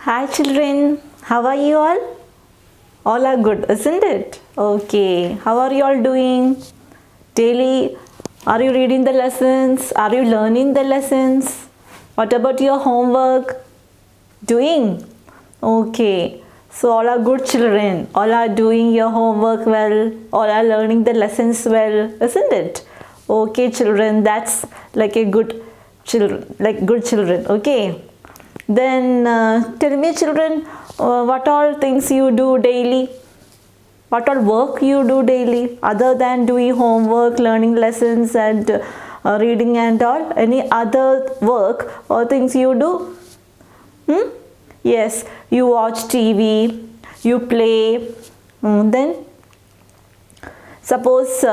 Hi children, how are you all? All are good, isn't it? Okay, how are you all doing? Daily, are you reading the lessons? Are you learning the lessons? What about your homework? Doing? Okay, so all are good children. All are doing your homework well. All are learning the lessons well, isn't it? Okay, children, that's like a good children, like good children. Okay. Then tell me children, what all things you do daily? What all work you do daily other than doing homework, learning lessons and reading and all? Any other work or things you do? Yes, you watch TV, you play. Then suppose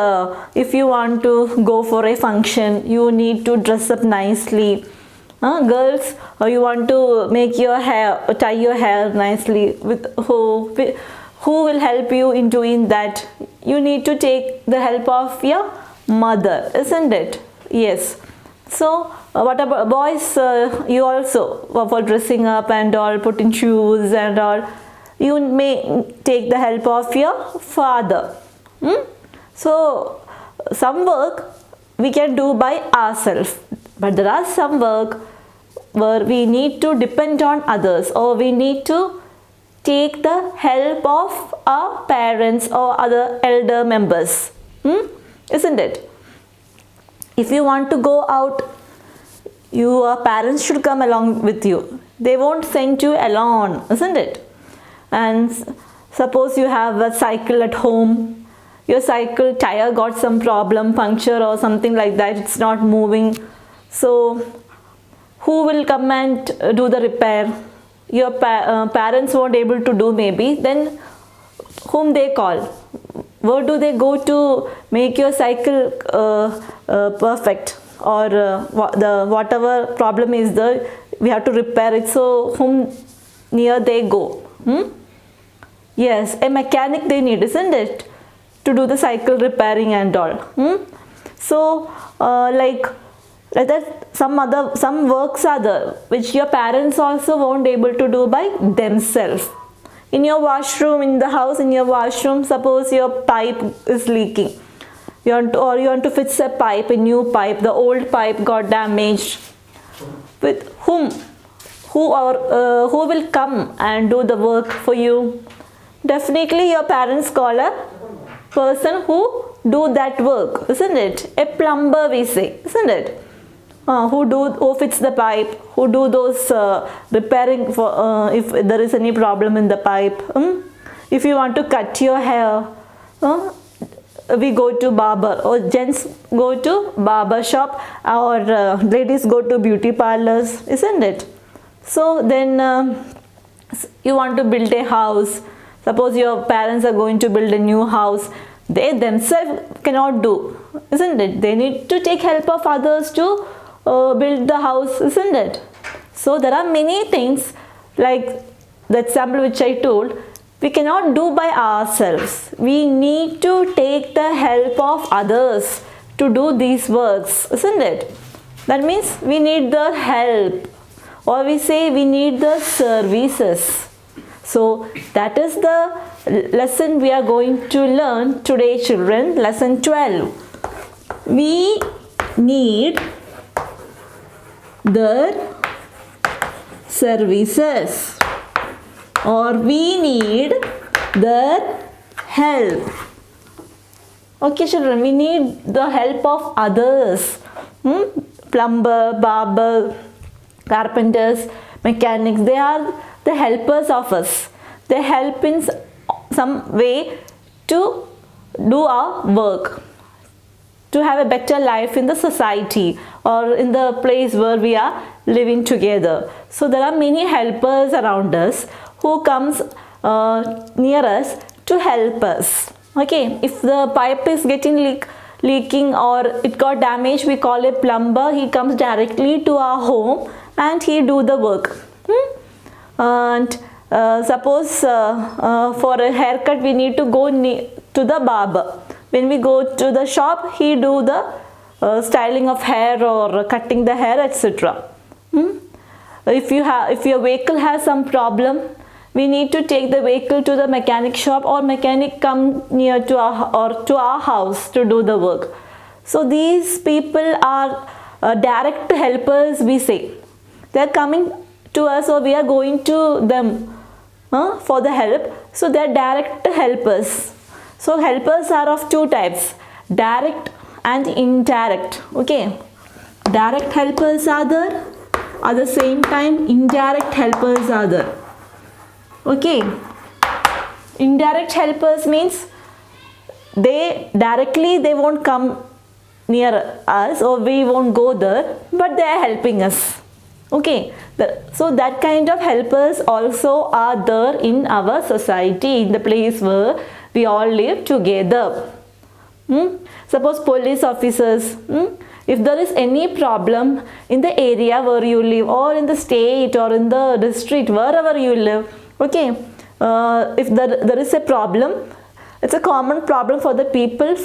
if you want to go for a function, you need to dress up nicely. Girls, you want to make your hair, tie your hair nicely. With who will help you in doing that? You need to take the help of your mother, isn't it? Yes. So what about boys? You also for dressing up and all, putting shoes and all. You may take the help of your father. So some work we can do by ourselves, but there are some work where we need to depend on others, or we need to take the help of our parents or other elder members. Isn't it? If you want to go out, your parents should come along with you. They won't send you alone, isn't it? And suppose you have a cycle at home, your cycle tire got some problem, puncture or something like that, it's not moving. So who will come and do the repair? Your parents weren't able to do maybe, then whom they call? Where do they go to make your cycle perfect, or whatever problem is there, we have to repair it, so whom near they go? Yes, a mechanic they need, isn't it, to do the cycle repairing and all. So like that, some works are there which your parents also won't able to do by themselves. In your washroom, in the house, in your washroom, suppose your pipe is leaking, you want to fix a pipe, a new pipe, the old pipe got damaged. With whom? Who will come and do the work for you? Definitely your parents call a person who do that work, isn't it? A plumber we say, isn't it? Who fix the pipe, who do those repairing for if there is any problem in the pipe. If you want to cut your hair, we go to barber, or gents go to barber shop, or ladies go to beauty parlors, isn't it? So then you want to build a house. Suppose your parents are going to build a new house, they themselves cannot do, isn't it? They need to take help of others to build the house, isn't it? So there are many things like the example which I told, we cannot do by ourselves. We need to take the help of others to do these works, isn't it? That means we need the help, or we say we need the services. So that is the lesson we are going to learn today, children. Lesson 12. We need the services, or we need the help. Okay children, we need the help of others. Plumber, barber, carpenters, mechanics, they are the helpers of us. They help in some way to do our work, to have a better life in the society or in the place where we are living together. So there are many helpers around us who comes near us to help us. Okay, if the pipe is getting leaking or it got damaged, we call a plumber. He comes directly to our home and he do the work. And suppose for a haircut we need to go to the barber. When we go to the shop, he do the styling of hair or cutting the hair, etc. if your vehicle has some problem, we need to take the vehicle to the mechanic shop, or mechanic come near to our house to do the work. So these people are direct helpers, we say. They are coming to us, or we are going to them for the help. So they are direct helpers. So helpers are of two types, direct and indirect. Okay, direct helpers are there, at the same time indirect helpers are there. Okay, indirect helpers means they won't come near us, or we won't go there, but they are helping us. Okay, so that kind of helpers also are there in our society, in the place where we all live together. Suppose police officers, if there is any problem in the area where you live, or in the state, or in the district, wherever you live, okay, if there is a problem, it's a common problem for the people,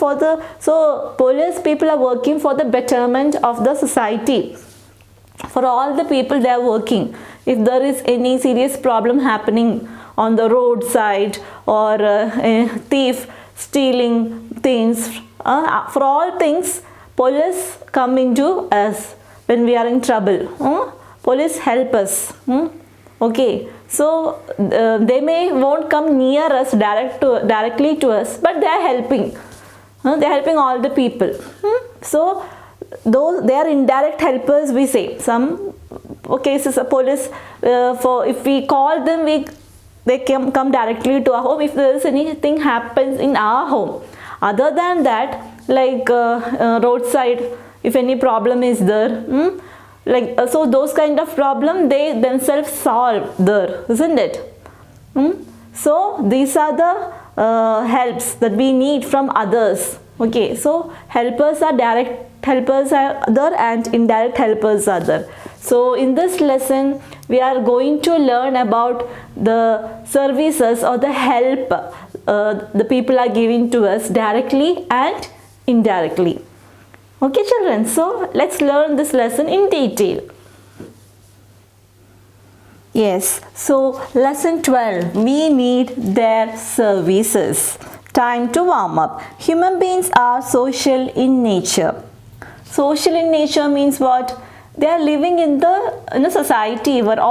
so police people are working for the betterment of the society. For all the people they are working. If there is any serious problem happening on the roadside, or a thief stealing things, for all things police come into us when we are in trouble. Police help us. Okay, so they won't come near us directly to us, but they are helping. They are helping all the people. So those, they are indirect helpers, we say. Some cases of police, if we call them, they come directly to our home if there is anything happens in our home. Other than that, like roadside, if any problem is there, so those kind of problem they themselves solve there, isn't it? So these are the helps that we need from others. Okay, so helpers are direct helpers are there, and indirect helpers are there. So in this lesson we are going to learn about the services or the help the people are giving to us directly and indirectly. Okay children, so let's learn this lesson in detail. Yes, so lesson 12, we need their services. Time to warm up. Human beings are social in nature. Social in nature means what? They are living in a society where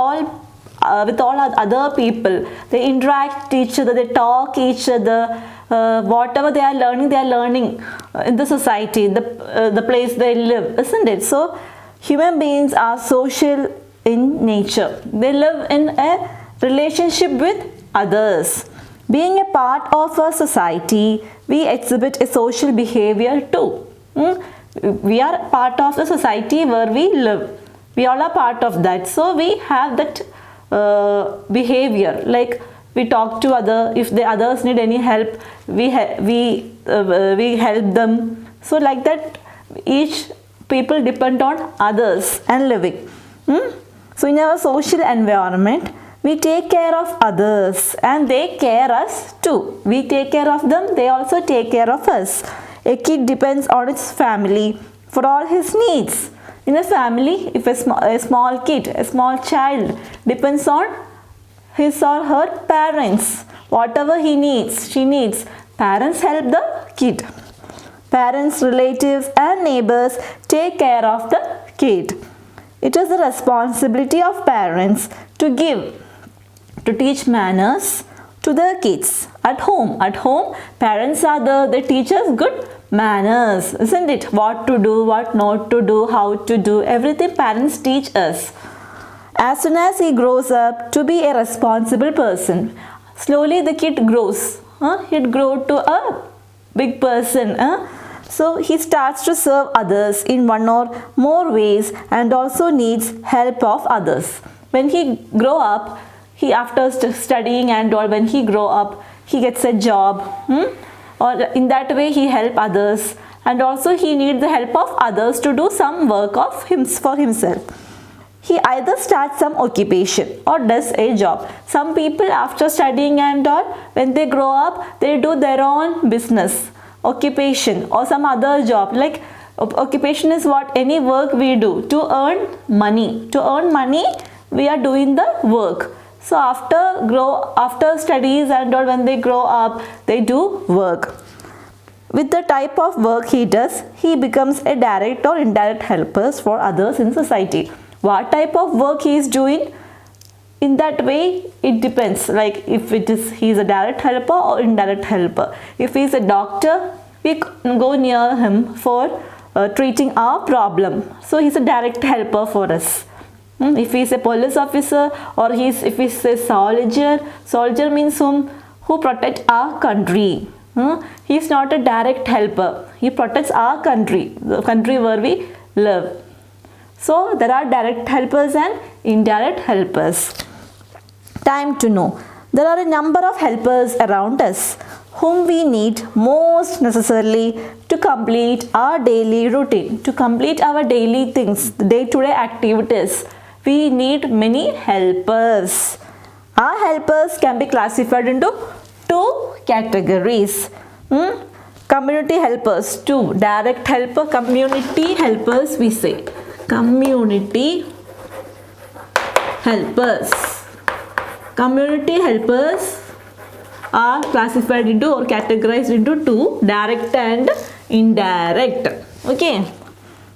with all other people. They interact each other, they talk each other. Whatever they are learning in the society, the place they live, isn't it? So human beings are social in nature. They live in a relationship with others. Being a part of a society, we exhibit a social behavior too. We are part of the society where we live. We all are part of that. So we have that behavior, like we talk to if the others need any help, we help them. So like that, each people depend on others and living. So in our social environment, we take care of others and they care us too. We take care of them, they also take care of us. A kid depends on its family for all his needs. In a family, if a small kid, a small child depends on his or her parents, whatever he needs, she needs, parents help the kid. Parents, relatives and neighbors take care of the kid. It is the responsibility of parents to teach manners to their kids. At home, parents are there, they teach us good manners, isn't it? What to do, what not to do, how to do, everything parents teach us. As soon as he grows up to be a responsible person, slowly the kid grows. He'd grow to a big person. So he starts to serve others in one or more ways and also needs help of others. When he grow up, after studying and all, when he grow up, he gets a job. Or in that way he help others, and also he needs the help of others to do some work for himself. He either starts some occupation or does a job. Some people after studying and all, when they grow up, they do their own business, occupation or some other job. Like occupation is what? Any work we do to earn money. To earn money, we are doing the work. So after studies and all, when they grow up, they do work. With the type of work he does, he becomes a direct or indirect helpers for others in society. What type of work he is doing? In that way, it depends. Like if he is a direct helper or indirect helper. If he is a doctor, we go near him for treating our problem. So he is a direct helper for us. If he is a police officer or if he is a soldier means who protect our country. He is not a direct helper. He protects our country, the country where we live. So there are direct helpers and indirect helpers. Time to know. There are a number of helpers around us whom we need most necessarily to complete our daily routine, to complete our daily things, day-to-day activities. We need many helpers. Our helpers can be classified into two categories. Community helpers, two. Direct helper, community helpers we say. Community helpers. Community helpers are classified into or categorized into two, direct and indirect. Okay.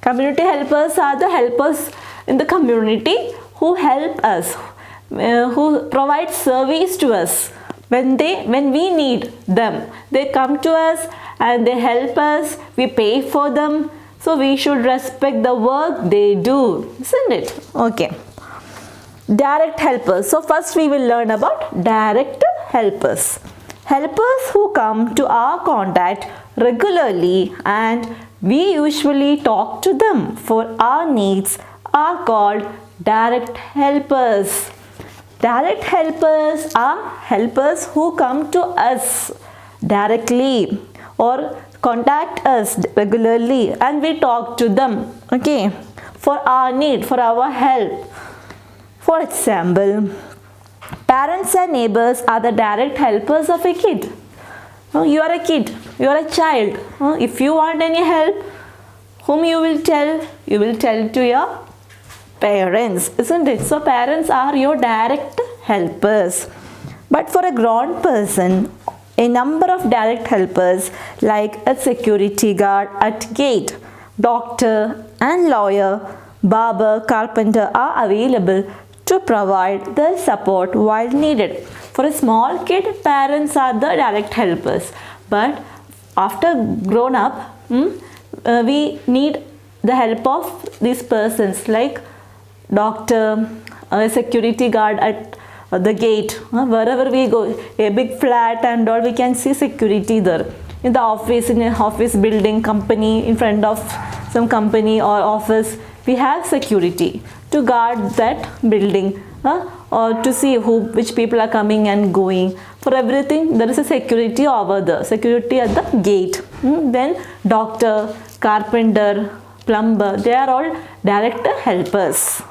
Community helpers are the helpers in the community who help us, who provide service to us. When we need them, they come to us and they help us, we pay for them. So we should respect the work they do, isn't it? Okay. Direct helpers. So first we will learn about direct helpers. Helpers who come to our contact regularly and we usually talk to them for our needs are called direct helpers. Direct helpers are helpers who come to us directly or contact us regularly and we talk to them, okay, for our need, for our help. For example, parents and neighbors are the direct helpers of a kid. You are a kid, you are a child. If you want any help, whom you will tell? You will tell to your parents, isn't it? So parents are your direct helpers. But for a grown person, a number of direct helpers like a security guard at gate, doctor and lawyer, barber, carpenter are available to provide the support while needed. For a small kid, parents are the direct helpers. But after grown up, we need the help of these persons like doctor, a security guard at the gate. Wherever we go, a big flat and all, we can see security there. In the office, in an office building, company, in front of some company or office, we have security to guard that building or to see which people are coming and going. For everything, there is a security over there, security at the gate. Then doctor, carpenter, plumber, they are all direct helpers.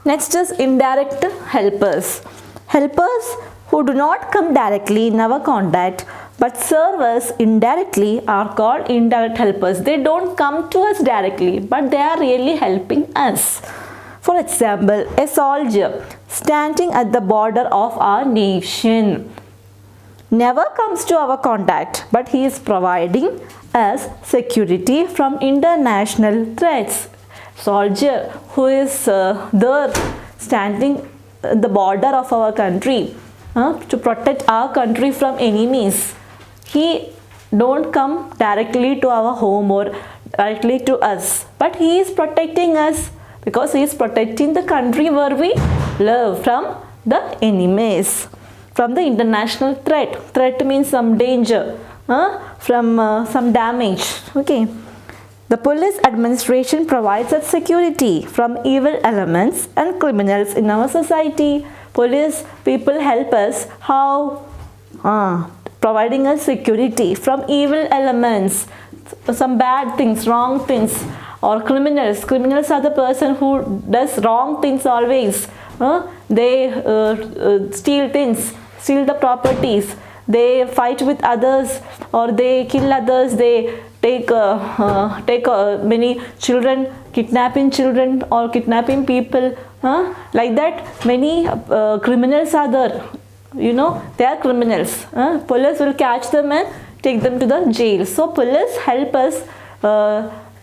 Next is indirect helpers. Helpers who do not come directly in our contact but serve us indirectly are called indirect helpers. They don't come to us directly, but they are really helping us. For example, a soldier standing at the border of our nation never comes to our contact, but he is providing us security from international threats. Soldier who is there standing at the border of our country to protect our country from enemies. He don't come directly to our home or directly to us, but he is protecting us because he is protecting the country where we live from the enemies, from the international threat. Threat means some danger, from some damage. Okay. The police administration provides us security from evil elements and criminals in our society. Police people help us how? Providing us security from evil elements, some bad things, wrong things, or criminals. Criminals are the person who does wrong things always. They steal things, steal the properties. They fight with others or they kill others. They take many children, kidnapping children or kidnapping people Like that, many criminals are there. You know, they are criminals. Police will catch them and take them to the jail. So police help us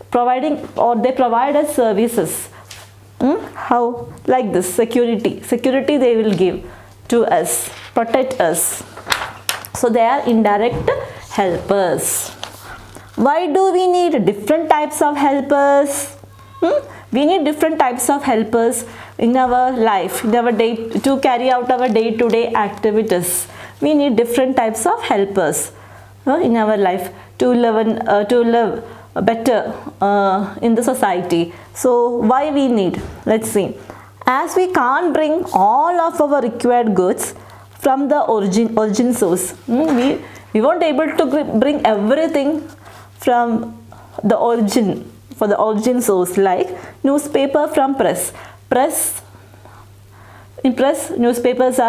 providing, or they provide us services. How? Like this, security. Security they will give to us, protect us. So they are indirect helpers. Why do we need different types of helpers? We need different types of helpers in our life, in our day, to carry out our day-to-day activities. We need different types of helpers in our life to live better in the society. So why we need? Let's see. As we can't bring all of our required goods from the origin source, we won't able to bring everything from the origin, for the origin source, like newspaper from press. In press, newspapers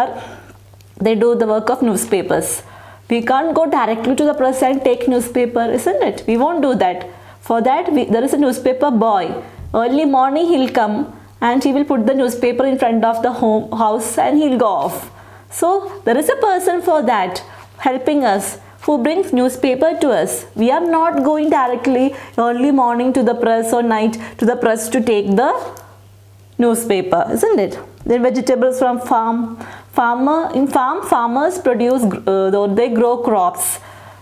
they do the work of newspapers. We can't go directly to the press and take newspaper, isn't it? We won't do that. For that, there is a newspaper boy. Early morning he'll come and he will put the newspaper in front of the house and he'll go off. So there is a person for that, helping us, who brings newspaper to us. We are not going directly early morning to the press or night to the press to take the newspaper, isn't it? Then vegetables from farmers produce, they grow crops.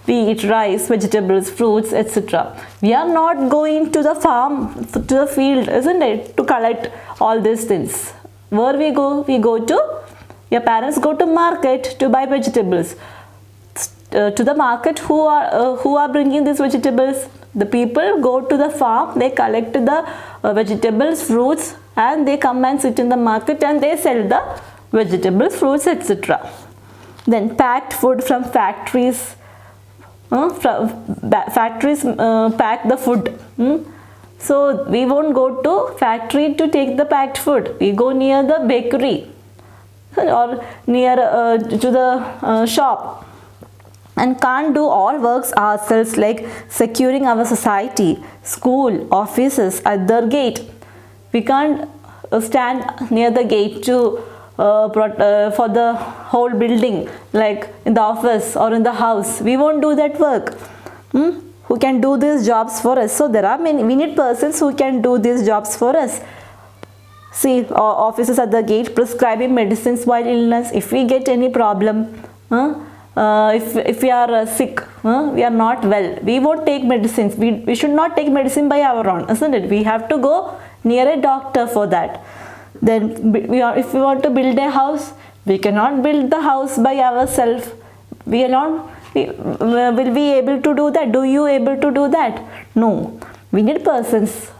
We eat rice, vegetables, fruits, etc. We are not going to the farm, to the field, isn't it, to collect all these things. Where we go? We go to, your parents go to market to buy vegetables. To the market, who are bringing these vegetables? The people go to the farm, they collect the vegetables, fruits, and they come and sit in the market and they sell the vegetables, fruits, etc. Then packed food from factories. Factories pack the food. So we won't go to factory to take the packed food. We go near the bakery or near to the shop. And can't do all works ourselves, like securing our society, school, offices, at the gate. We can't stand near the gate to for the whole building, like in the office or in the house. We won't do that work. Who can do these jobs for us? So there are many. We need persons who can do these jobs for us. See, officers at the gate prescribing medicines while illness. If we get any problem, if we are sick, we are not well, we won't take medicines. We should not take medicine by our own, isn't it? We have to go near a doctor for that. Then if we want to build a house, we cannot build the house by ourselves. Will we able to do that? Do you able to do that? No. We need persons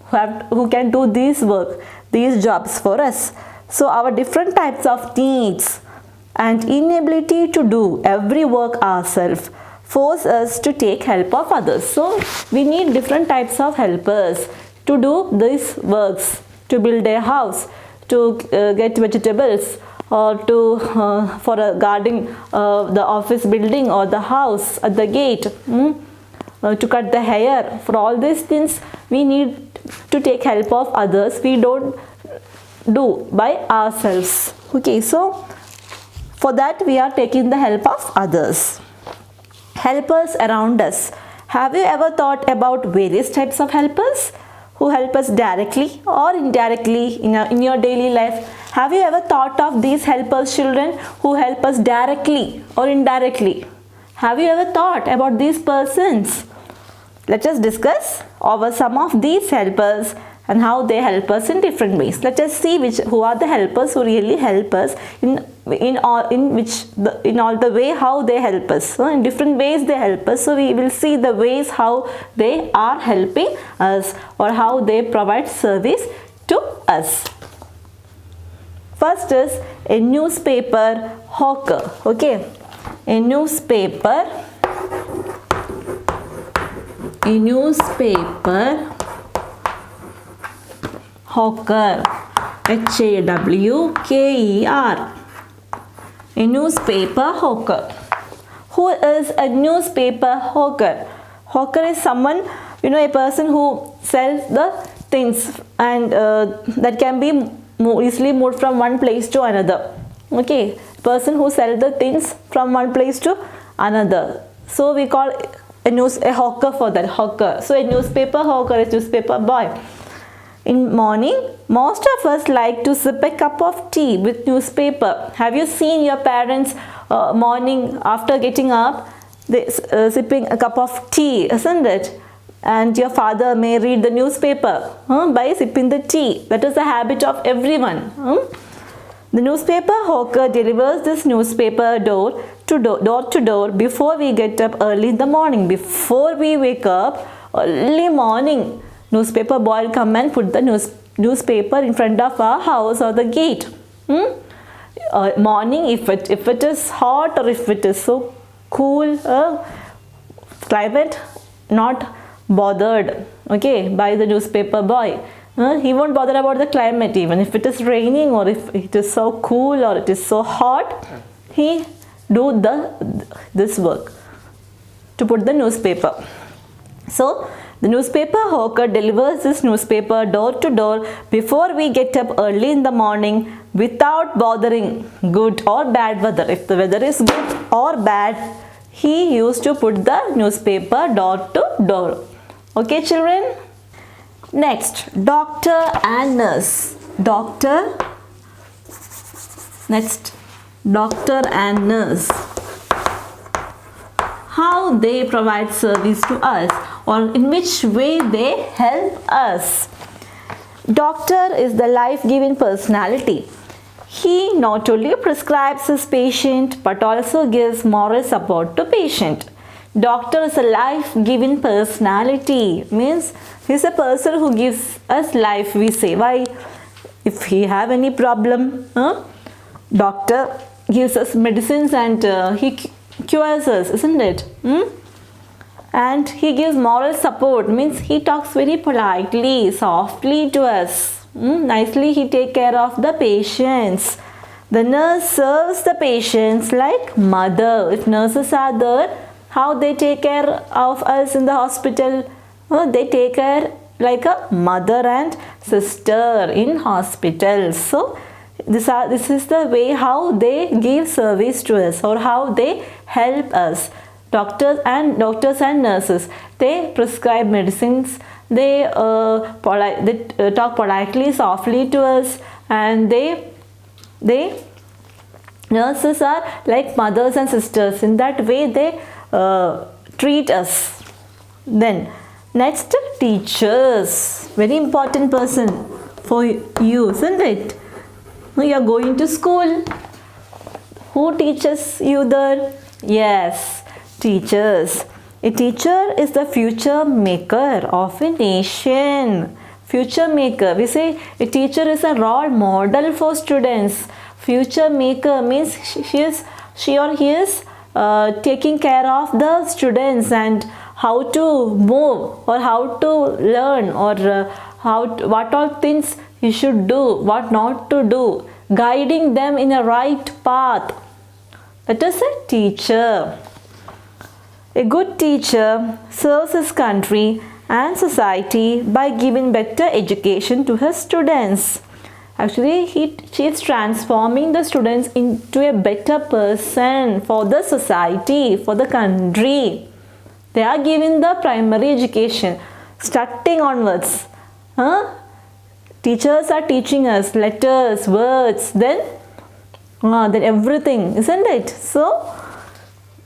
who can do these work, these jobs for us. So our different types of needs and inability to do every work ourselves force us to take help of others. So we need different types of helpers to do these works, to build a house, to get vegetables, or to for a guarding the office building or the house at the gate, to cut the hair. For all these things we need to take help of others. We don't do by ourselves. Okay, so for that we are taking the help of others. Helpers around us. Have you ever thought about various types of helpers who help us directly or indirectly in your daily life? Have you ever thought of these helpers, children, who help us directly or indirectly? Have you ever thought about these persons? Let us discuss over some of these helpers and how they help us in different ways. Let us see who are the helpers who really help us in all the way how they help us. So in different ways they help us. So we will see the ways how they are helping us or how they provide service to us. First is a newspaper hawker. Okay, a newspaper hawker, HAWKER, a newspaper hawker. Who is a newspaper hawker? Hawker is someone, a person who sells the things, and that can be easily moved from one place to another. Okay, person who sell the things from one place to another. So we call a hawker for that, hawker. So a newspaper hawker is newspaper boy. In morning, most of us like to sip a cup of tea with newspaper. Have you seen your parents morning after getting up, they sipping a cup of tea, isn't it? And your father may read the newspaper by sipping the tea. That is the habit of everyone. The newspaper hawker delivers this newspaper door to door before we get up early in the morning. Before we wake up, early morning, newspaper boy will come and put the newspaper in front of our house or the gate. Morning, if it is hot or if it is so cool climate, not bothered, okay, by the newspaper boy. He won't bother about the climate. Even if it is raining or if it is so cool or it is so hot, he do this work to put the newspaper. So the newspaper hawker delivers this newspaper door to door before we get up early in the morning without bothering good or bad weather. If the weather is good or bad, he used to put the newspaper door to door. Okay, children? Next, doctor and nurse. Next, doctor and nurse. How they provide service to us, or in which way they help us. Doctor is the life-giving personality. He not only prescribes his patient but also gives moral support to patient. Doctor is a life-giving personality. Means he is a person who gives us life. We say, why? If he have any problem, doctor gives us medicines and he cures us, isn't it? And he gives moral support. Means he talks very politely, softly to us. Nicely he take care of the patients. The nurse serves the patients like mother. If nurses are there, how they take care of us in the hospital? They take care like a mother and sister in hospitals. So this is the way how they give service to us or how they help us. Doctors and nurses, they prescribe medicines. They talk politely, softly to us, and they nurses are like mothers and sisters. In that way, they treat us. Then next, teachers. Very important person for you, isn't it? You are going to school. Who teaches you there? Yes, teachers. A teacher is the future maker of a nation. Future maker. We say a teacher is a role model for students. Future maker means she or he is taking care of the students and how to move or how to learn or what all things you should do, what not to do, guiding them in a right path. That is a teacher. A good teacher serves his country and society by giving better education to his students. Actually, she is transforming the students into a better person for the society, for the country. They are giving the primary education, starting onwards. Teachers are teaching us letters, words, then everything, isn't it? So,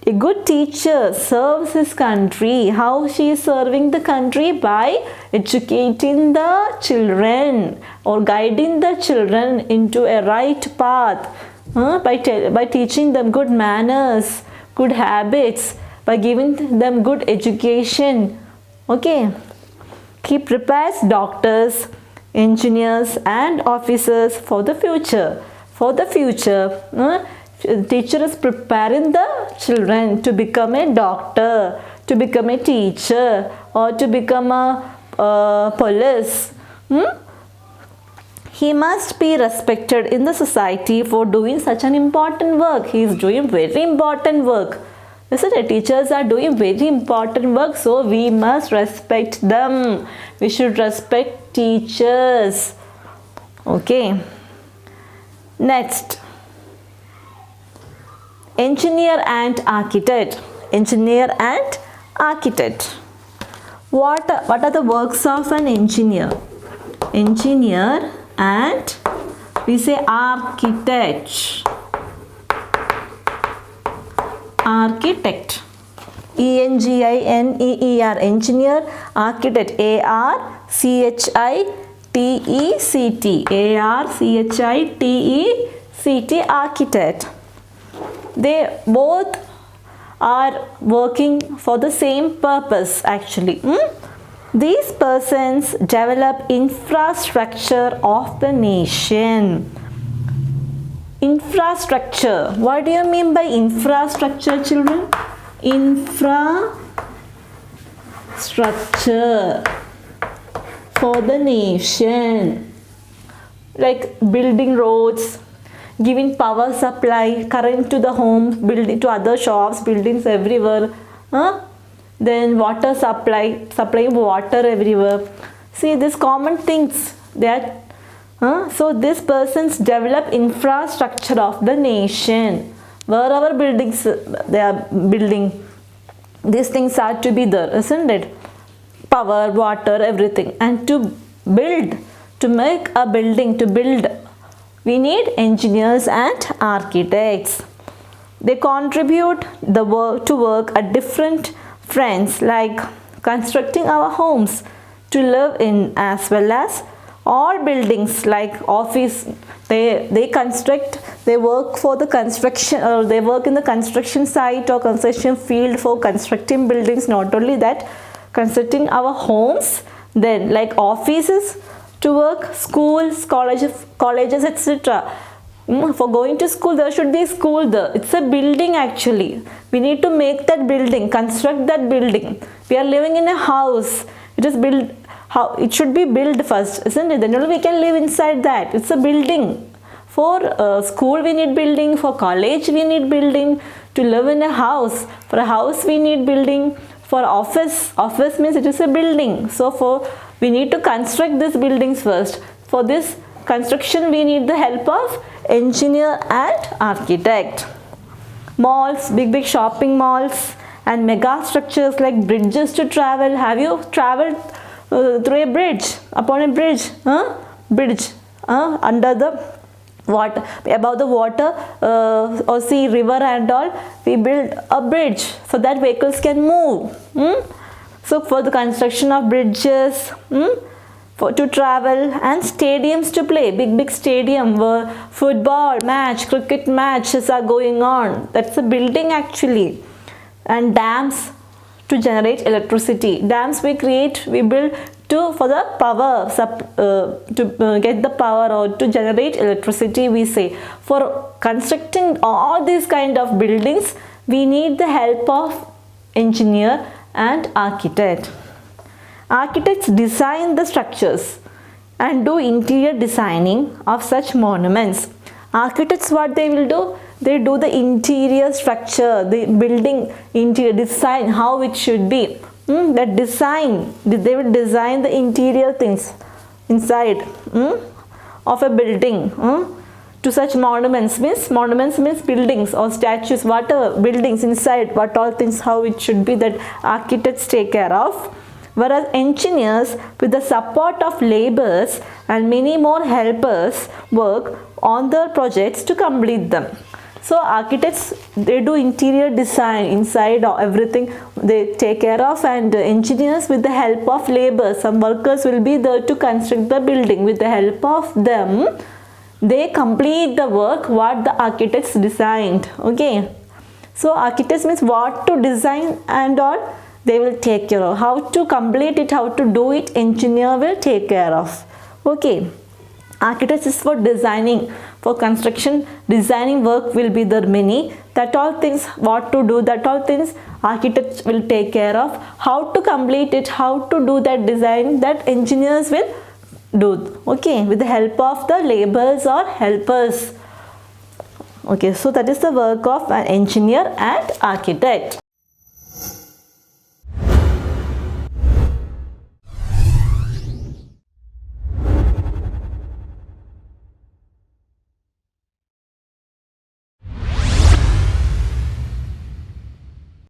a good teacher serves his country. How she is serving the country? By educating the children or guiding the children into a right path. By teaching them good manners, good habits, by giving them good education. Okay. He prepares doctors, engineers and officers for the future. For the future, teacher is preparing the children to become a doctor, to become a teacher, or to become a police. He must be respected in the society for doing such an important work. He is doing very important work. Isn't it? Teachers are doing very important work, so we must respect them. We should respect teachers. Okay. Next, engineer and architect. Engineer and architect. What are the works of an engineer? Engineer and we say architect. Architect. ENGINEER. Engineer, architect. ARCHITECT. ARCHITECT. Architect. They both are working for the same purpose actually. These persons develop infrastructure of the nation. Infrastructure. What do you mean by infrastructure, children? Infrastructure for the nation. Like building roads, giving power supply, current to the homes, building to other shops, buildings everywhere. Then water supply, supplying water everywhere. See, these common things that so these persons develop infrastructure of the nation. Wherever buildings they are building, these things are to be there, isn't it? Power, water, everything. And to build, to make a building, to build, we need engineers and architects. They contribute the work to work at different fronts, like constructing our homes to live in, as well as all buildings like office. They construct, they work for the construction, or they work in the construction site or construction field for constructing buildings. Not only that, constructing our homes, then like offices to work, schools, colleges, etc. For going to school, there should be a school there. It's a building actually. We need to make that building, construct that building. We are living in a house. It is built. How it should be built first, isn't it? Then only we can live inside that. It's a building. For school we need building. For college we need building. To live in a house, for a house we need building. For office means it is a building. So we need to construct these buildings first. For this construction we need the help of engineer and architect. Malls, big shopping malls and mega structures like bridges to travel. Have you traveled through a bridge, upon a bridge? Bridge under the water, above the water, or sea, river and all, we build a bridge so that vehicles can move. So for the construction of bridges, to travel, and stadiums to play, big stadium where football match, cricket matches are going on. That's a building actually. And dams to generate electricity. Dams we build for the power, to get the power or to generate electricity, we say. For constructing all these kind of buildings, we need the help of engineer and architect. Architects design the structures and do interior designing of such monuments. Architects, what they will do? They do the interior structure, the building interior design, how it should be. That design, they will design the interior things inside of a building. To such monuments means buildings or statues, whatever buildings inside, what all things, how it should be, that architects take care of. Whereas engineers, with the support of laborers and many more helpers, work on their projects to complete them. So architects, they do interior design, inside or everything they take care of, and engineers, with the help of labor, some workers will be there to construct the building. With the help of them, they complete the work what the architects designed. Okay, so architects means what to design and all, they will take care of. How to complete it, how to do it, engineer will take care of. Okay, architects is for designing. For construction, designing work will be there many. That all things, what to do, that all things architects will take care of. How to complete it, how to do that design, that engineers will do. Okay, with the help of the laborers or helpers. Okay, so that is the work of an engineer and architect.